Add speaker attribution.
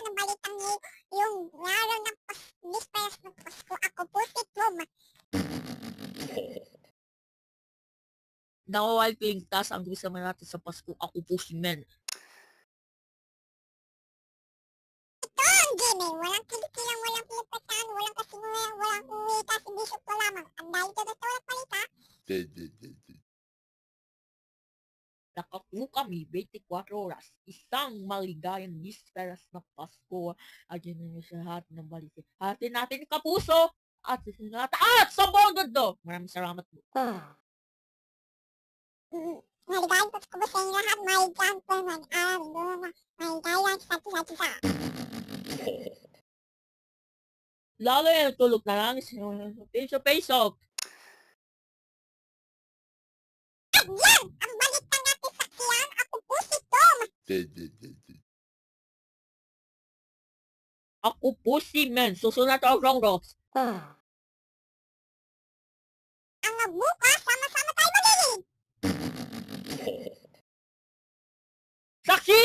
Speaker 1: ng balitang yung araw ng bisperas ng Pasko, ako po si Tom.
Speaker 2: Nakawal piligtas ang gusto natin sa Pasko. Ako po si Men.
Speaker 1: Ito ang Gmail, walang kilikilang, walang pilipasan, walang kasinungalingan, walang uwita, si Bishop ko lamang. Ang dahil ito na walang palita.
Speaker 2: Nakaku kami 24 oras. Isang maligayang bisperas ng Pasko. Agyan na sa lahat ng balik. Hatin natin kapuso at sa Bongodo. Maraming salamat po.
Speaker 1: Maligayang Pasko ba sa inyo lahat? Maligayang po mag-aral doon na maligayang sa.
Speaker 2: Lalo yan, tulog na lang. Peso.
Speaker 1: At yan! Ang balitang natin sa kiyan, ako po si Tom.
Speaker 2: Ako po si Men. Susunod ang Rongros.
Speaker 1: Ang magbukas, sama-sama tayo magiging.
Speaker 2: Saksi!